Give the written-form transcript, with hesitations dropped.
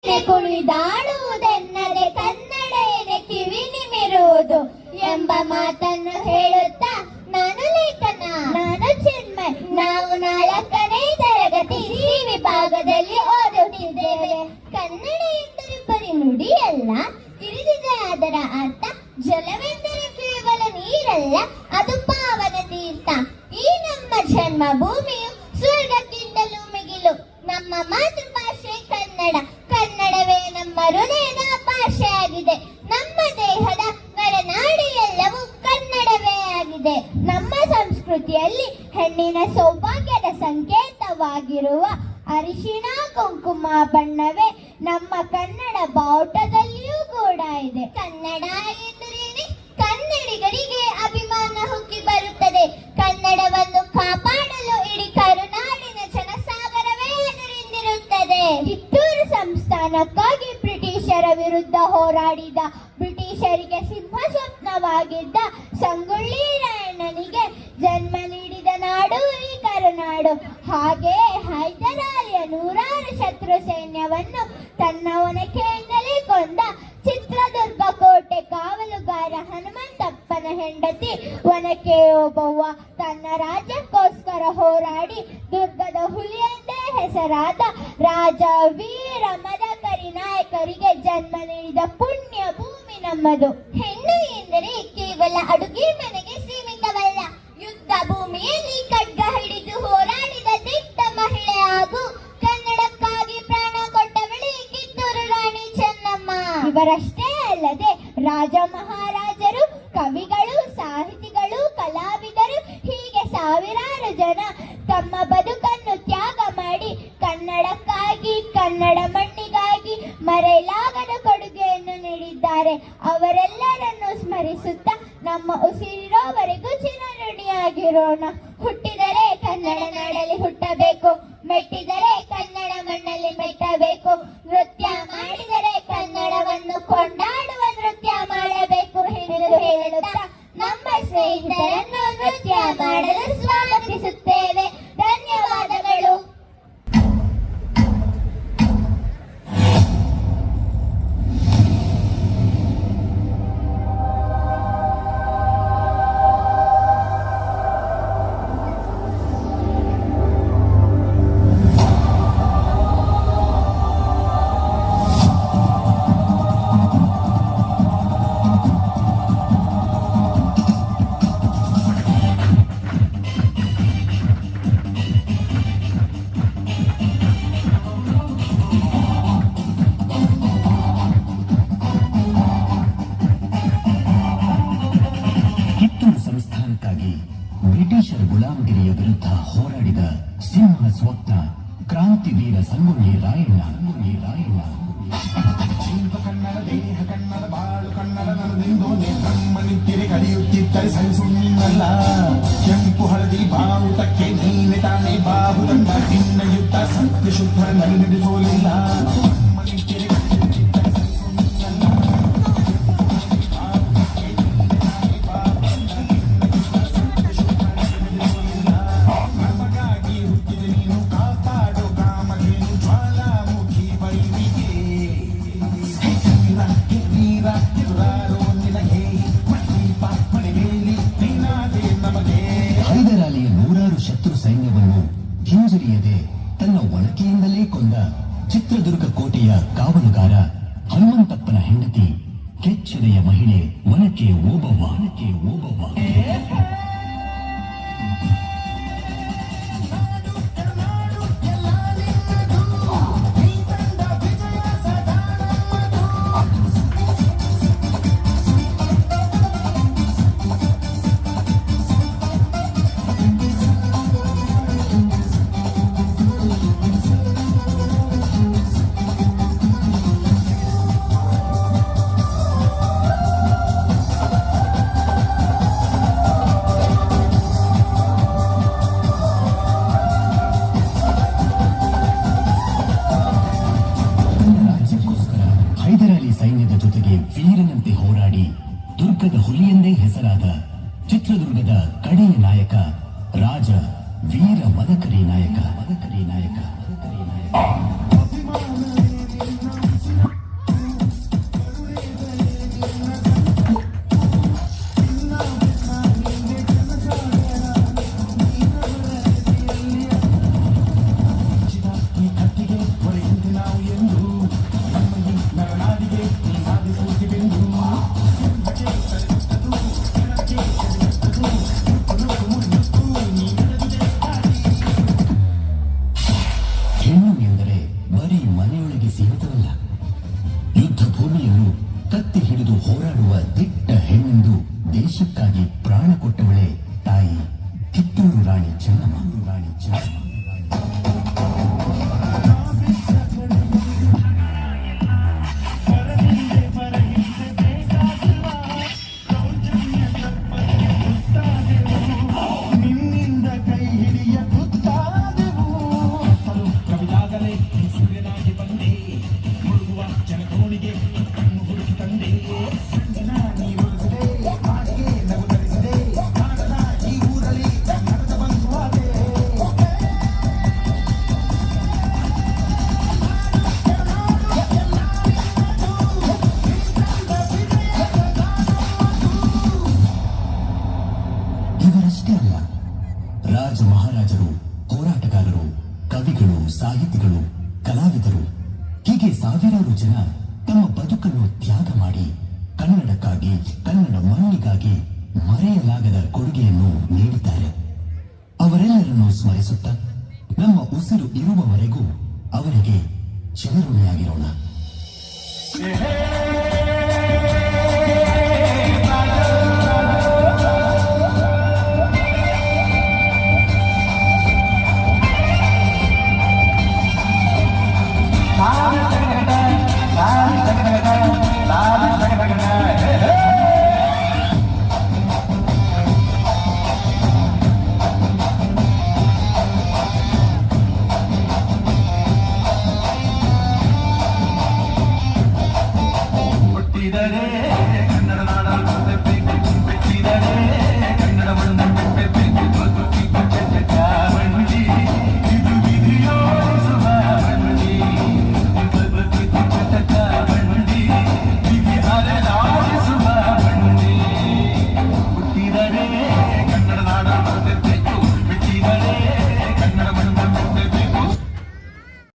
ಕುಣಿದಾಡುವುದೆನ್ನದೆ ಕನ್ನಡ ಕಿವಿ ನಿಮಿರುವುದು ಎಂಬ ಮಾತನ್ನು ಹೇಳುತ್ತಾ ನಾನು ಲೇಖನ, ನಾನು ಚಿನ್ಮಯ್. ನಾವು 4ನೇ ತರಗತಿ ಸಿ ವಿಭಾಗದಲ್ಲಿ ಓದುತ್ತಿದ್ದೇವೆ. ಕನ್ನಡ ಎಂದರೆ ಬರೀ ನುಡಿಯಲ್ಲ, ತಿಳಿದಿದೆ ಅದರ ಅರ್ಥ. ಜಲವೆಂದರೆ ಕೇವಲ ನೀರಲ್ಲ, ಅದು ಪಾವನ ತೀರ್ಥ. ಈ ನಮ್ಮ ಜನ್ಮಭೂಮಿಯು ಸ್ವರ್ಗಕ್ಕಿಂತಲೂ ಮಿಗಿಲು. ನಮ್ಮ ಮಾತೃಭಾಷೆ ಕನ್ನಡ, ಕನ್ನಡವೇ ನಮ್ಮ ಹೃದಯದ ಭಾಷೆಯಾಗಿದೆ. ನಮ್ಮ ದೇಹದ ನರನಾಡಿ ಎಲ್ಲವೂ ಕನ್ನಡವೇ ಆಗಿದೆ. ನಮ್ಮ ಸಂಸ್ಕೃತಿಯಲ್ಲಿ ಹೆಣ್ಣಿನ ಸೌಭಾಗ್ಯದ ಸಂಕೇತವಾಗಿರುವ ಅರಿಶಿಣ ಕುಂಕುಮ ಬಣ್ಣವೇ ನಮ್ಮ ಕನ್ನಡ ಬಾವುಟದಲ್ಲಿಯೂ ಕೂಡ ಇದೆ. ಕನ್ನಡ ಎಂದರೇನೆ ಕನ್ನಡಿಗರಿಗೆ ಅಭಿಮಾನ ಹುಕ್ಕಿ ಬರುತ್ತದೆ. ಕನ್ನಡವನ್ನು ಕಾಪಾಡಲು ಇಡೀ ಕರುನಾಡಿನ ಜನಸಾಗರವೇ ಎದುರಿಂದಿರುತ್ತದೆ. ಕಿತ್ತೂರು ಸಂಸ್ಥಾನಕ್ಕಾಗಿ ಬ್ರಿಟಿಷರ ವಿರುದ್ಧ ಹೋರಾಡಿದ, ಬ್ರಿಟಿಷರಿಗೆ ಸಿಂಹ ಸ್ವಪ್ನವಾಗಿದ್ದ ಸಂಗೊಳ್ಳಿ ರಾಯಣ್ಣನಿಗೆ ಜನ್ಮ ನೀಡಿದ ನಾಡು ಈ ಕರುನಾಡು. ಹಾಗೆ ಹೈದರಾಲಿಯ 100 ಶತ್ರು ಸೈನ್ಯವನ್ನು ತನ್ನ ಒನಕೆಯಿಂದಲೇ ಕೊಂದ ಚಿತ್ರದುರ್ಗ ಕೋಟೆ ಕಾವಲುಗಾರ ಹನುಮಂತಪ್ಪನ ಹೆಂಡತಿ ಒನಕೆ ಓಬವ್ವ ತನ್ನ ರಾಜ್ಯಕ್ಕೋಸ್ಕರ ಹೋರಾಡಿ ದುರ್ಗದ ಹುಲಿ ಎಂದೇ ಹೆಸರಾದ ರಾಜ ವೀರ ಮದಕರಿ ನಾಯಕರಿಗೆ ಜನ್ಮ ನೀಡಿದ ಪುಣ್ಯ ಭೂಮಿ ನಮ್ಮದು. ಹೆಣ್ಣು ಎಂದರೆ ಕೇವಲ ಅಡುಗೆ ಮನೆಗೆ ಸೀಮಿತವಲ್ಲ, ಯುದ್ಧ ಭೂಮಿಯಲ್ಲಿ ಖಡ್ಗ ಹಿಡಿದು ಹೋರಾಡಿದ ದಿಟ್ಟ ಮಹಿಳೆ ಹಾಗೂ ಕನ್ನಡಕ್ಕಾಗಿ ಪ್ರಾಣ ಕೊಟ್ಟವಳೆ ಕಿತ್ತೂರು ರಾಣಿ ಚೆನ್ನಮ್ಮ. ಇವರಷ್ಟೇ ಅಲ್ಲದೆ ರಾಜ ಮಹಾರಾಜರು, ಕವಿಗಳು, ಸಾಹಿತಿಗಳು, ಕಲಾವಿದರು ಹೀಗೆ ಸಾವಿರಾರು ಜನ ತಮ್ಮ ಬದುಕನ್ನು ತ್ಯಾಗ ಮಾಡಿ ಕನ್ನಡಕ್ಕಾಗಿ, ಕನ್ನಡ ಮಣ್ಣಿಗಾಗಿ ಮರೆಯಲಾಗದ ಕೊಡುಗೆಯನ್ನು ನೀಡಿದ್ದಾರೆ. ಅವರೆಲ್ಲರನ್ನು ಸ್ಮರಿಸುತ್ತಾ ನಮ್ಮ ಉಸಿರಿರೋವರೆಗೂ ಚಿರಋಣಿಯಾಗಿರೋಣ. ಹುಟ್ಟಿದರೆ ಕನ್ನಡ ನಾಡಲ್ಲಿ ಹುಟ್ಟಬೇಕು, ಮೆಟ್ಟಿದರೆ ಕನ್ನಡ ಮಣ್ಣಲ್ಲಿ ಮೆಟ್ಟಬೇಕು, ನೃತ್ಯ ಮಾಡಿದರೆ ಕನ್ನಡವನ್ನು ಕೊಂಡಾಡುವ ನೃತ್ಯ ಮಾಡಬೇಕು ಎಂದು ಹೇಳುತ್ತಾ ನಮ್ಮ ಸ್ನೇಹಿತರನ್ನು ನೃತ್ಯ ಮಾಡಲು ಸ್ವಾಗತಿಸುತ್ತೇವೆ. ಧನ್ಯವಾದಗಳು. ಬ್ರಿಟಿಷರ ಗುಲಾಮಗಿರಿಯ ವಿರುದ್ಧ ಹೋರಾಡಿದ ಸಿಂಹ ಸ್ವಪ್ನ ಕ್ರಾಂತಿವೀರ ಸಂಗೊಳ್ಳಿ ರಾಯಣ್ಣ. ಕನ್ನಡ ದೇಹ ಕನ್ನಡ ಬಾಳು ಕನ್ನಡ ನನ್ನದೆಂದು ನಮ್ಮ ನಿಂತಿರೆ ಕಡಿಯುತ್ತಿದ್ದರೆ ಸಹಿಸುವುದಿಲ್ಲ. ಕೆಂಪು ಹಳದಿ ಬಾವುಟಕ್ಕೆ ನೀನೆ ತಾನೇ ಬಾಬು ತಂದ ನಿನ್ನ ಯುದ್ಧ ಸತ್ಯ ಶುದ್ಧ ನಡೆಸೋಲಿಲ್ಲ. ಹೈದರಾಲಿಯ 100 ಶತ್ರು ಸೈನ್ಯವನ್ನು ಹಿಂಜರಿಯದೆ ತನ್ನ ಒನಕೆಯಿಂದಲೇ ಕೊಂದ ಚಿತ್ರದುರ್ಗ ಕೋಟೆಯ ಕಾವಲುಗಾರ ಹನುಮಂತಪ್ಪನ ಹೆಂಡತಿ ಕೆಚ್ಚೆದೆಯ ಮಹಿಳೆ ಒನಕೆ ಓಬವ್ವ. ಸೈನ್ಯದ ಜೊತೆಗೆ ವೀರನಂತೆ ಹೋರಾಡಿ ದುರ್ಗದ ಹುಲಿಯೆಂದೇ ಹೆಸರಾದ ಚಿತ್ರದುರ್ಗದ ಕಡೆಯ ನಾಯಕ ರಾಜ ವೀರ ಮದಕರಿ ನಾಯಕ. ಭೂಮಿಯಲ್ಲೂ ಕತ್ತಿ ಹಿಡಿದು ಹೋರಾಡುವ ದಿಟ್ಟ ಹೆಣ್ಣೆಂದು ದೇಶಕ್ಕಾಗಿ ಪ್ರಾಣ ಕೊಟ್ಟವಳೇ ತಾಯಿ ಕಿತ್ತೂರು ರಾಣಿ ಚೆನ್ನಮ್ಮ. ರಾಣಿ ಚೆನ್ನಮ್ಮ. ನಿನ್ನಿಂದ ಕೈ ಹಿಡಿಯ ಗೊತ್ತಾದೆವು ಕವಿದಾಗಲೇ ಸೂರ್ಯನಾಗಿ ಬಂದೆ ಮುಳುಗುವ ಜನಕೋಣಿಗೆ ಕಣ್ಣು ಹುಡುಕಿ ತಂದೆ ಸಂಜನ ನೀರುಳಿಸಿದೆ ಹಾಡಿಗೆ ನಗು ಧರಿಸಿದೆ ಕಾಣದ ಈ ಊರಲ್ಲಿ ಕನ್ನಡದ ಬಂಧುವಾದೆ ಇವರಷ್ಟೇ ಅಲ್ಲ, ರಾಜ ಮಹಾರಾಜರು, ಹೋರಾಟಗಾರರು, ಕವಿಗಳು, ಸಾಹಿತಿಗಳು, ಕಲಾವಿದರು ಹೀಗೆ ಸಾವಿರಾರು ಜನ ತಮ್ಮ ಬದುಕನ್ನು ತ್ಯಾಗ ಮಾಡಿ ಕನ್ನಡಕ್ಕಾಗಿ, ಕನ್ನಡ ಮಣ್ಣಿಗಾಗಿ ಮರೆಯಲಾಗದ ಕೊಡುಗೆಯನ್ನು ನೀಡಿದ್ದಾರೆ. ಅವರೆಲ್ಲರನ್ನು ಸ್ಮರಿಸುತ್ತಾ ನಮ್ಮ ಉಸಿರು ಇರುವವರೆಗೂ ಅವರಿಗೆ ಚಿರಋಣಿಯಾಗಿರೋಣ. ಹೇ